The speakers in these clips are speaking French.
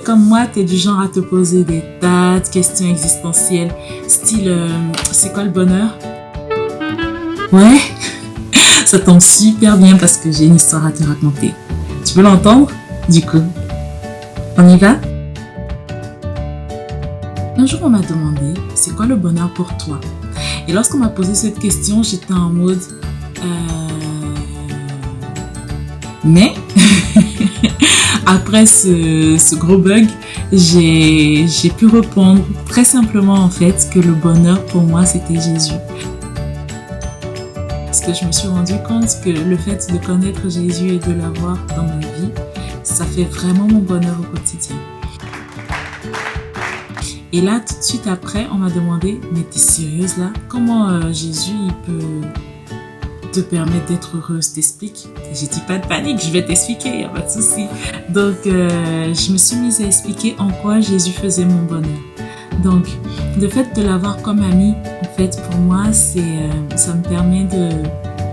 comme moi, tu es du genre à te poser des tas de questions existentielles, style c'est quoi le bonheur? Ouais, ça tombe super bien parce que j'ai une histoire à te raconter. Tu veux l'entendre? Du coup, on y va? Un jour, on m'a demandé c'est quoi le bonheur pour toi? Et lorsqu'on m'a posé cette question, j'étais en mode mais après ce gros bug, j'ai pu répondre très simplement en fait que le bonheur pour moi c'était Jésus. Parce que je me suis rendu compte que le fait de connaître Jésus et de l'avoir dans ma vie, ça fait vraiment mon bonheur au quotidien. Et là, tout de suite après, on m'a demandé mais t'es sérieuse là? Comment Jésus il peut te permettre d'être heureuse, t'explique? J'ai dit pas de panique, je vais t'expliquer, y a pas de souci. Donc je me suis mise à expliquer en quoi Jésus faisait mon bonheur. Donc le fait de l'avoir comme ami, en fait pour moi ça me permet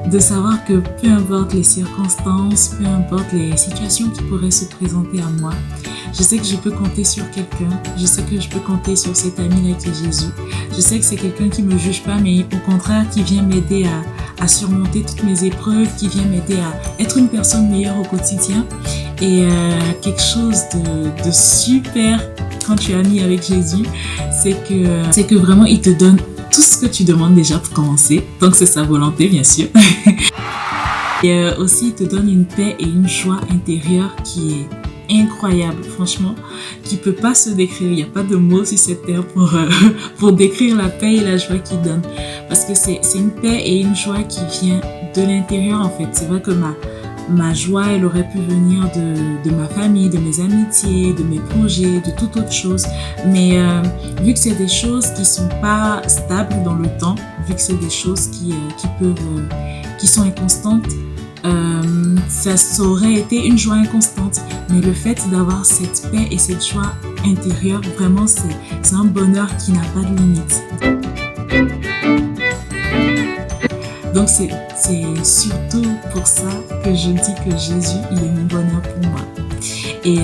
de savoir que peu importe les circonstances, peu importe les situations qui pourraient se présenter à moi, je sais que je peux compter sur quelqu'un, je sais que je peux compter sur cet ami-là qui est Jésus. Je sais que c'est quelqu'un qui me juge pas, mais au contraire qui vient m'aider à surmonter toutes mes épreuves, qui vient m'aider à être une personne meilleure au quotidien. Et quelque chose de super quand tu es ami avec Jésus, c'est que vraiment il te donne tout ce que tu demandes déjà pour commencer, tant que c'est sa volonté bien sûr. Et aussi il te donne une paix et une joie intérieure qui est incroyable, franchement, qui peut pas se décrire. Il n'y a pas de mots sur cette terre pour décrire la paix et la joie qu'il donne. Parce que c'est une paix et une joie qui vient de l'intérieur en fait. C'est vrai que ma joie, elle aurait pu venir de ma famille, de mes amitiés, de mes projets, de toute autre chose. Mais vu que c'est des choses qui sont pas stables dans le temps, vu que c'est des choses qui sont inconstantes, ça aurait été une joie inconstante. Mais le fait d'avoir cette paix et cette joie intérieure, vraiment c'est un bonheur qui n'a pas de limite. Donc c'est surtout pour ça que je dis que Jésus il est mon bonheur pour moi. Et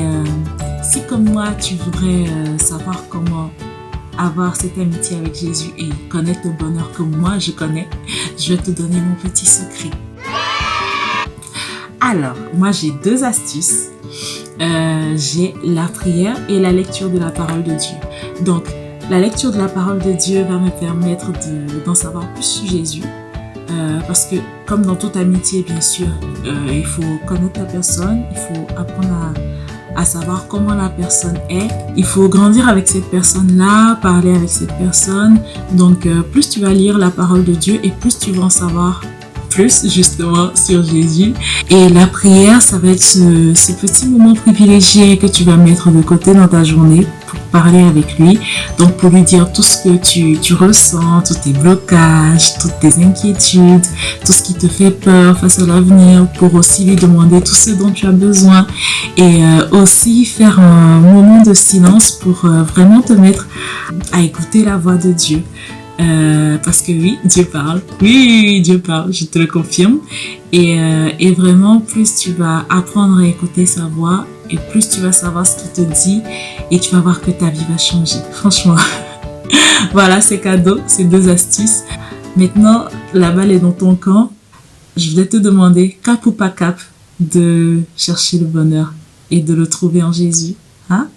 si comme moi tu voudrais savoir comment avoir cette amitié avec Jésus et connaître le bonheur que moi je connais, je vais te donner mon petit secret. Alors, moi j'ai 2 astuces. J'ai la prière et la lecture de la parole de Dieu. Donc, la lecture de la parole de Dieu va me permettre d'en savoir plus sur Jésus. Parce que, comme dans toute amitié, bien sûr, il faut connaître la personne, il faut apprendre à savoir comment la personne est. Il faut grandir avec cette personne-là, parler avec cette personne. Donc, plus tu vas lire la parole de Dieu et plus tu vas en savoir plus justement sur Jésus. Et la prière, ça va être ce petit moment privilégié que tu vas mettre de côté dans ta journée pour parler avec lui. Donc pour lui dire tout ce que tu ressens, tous tes blocages, toutes tes inquiétudes, tout ce qui te fait peur face à l'avenir, pour aussi lui demander tout ce dont tu as besoin. Et aussi faire un moment de silence pour vraiment te mettre à écouter la voix de Dieu. Parce que oui, Dieu parle. Oui, Dieu parle, je te le confirme. Et vraiment, plus tu vas apprendre à écouter sa voix et plus tu vas savoir ce qu'il te dit et tu vas voir que ta vie va changer. Franchement, voilà, c'est cadeau, ces 2 astuces. Maintenant, la balle est dans ton camp. Je voulais te demander, cap ou pas cap, de chercher le bonheur et de le trouver en Jésus. Hein?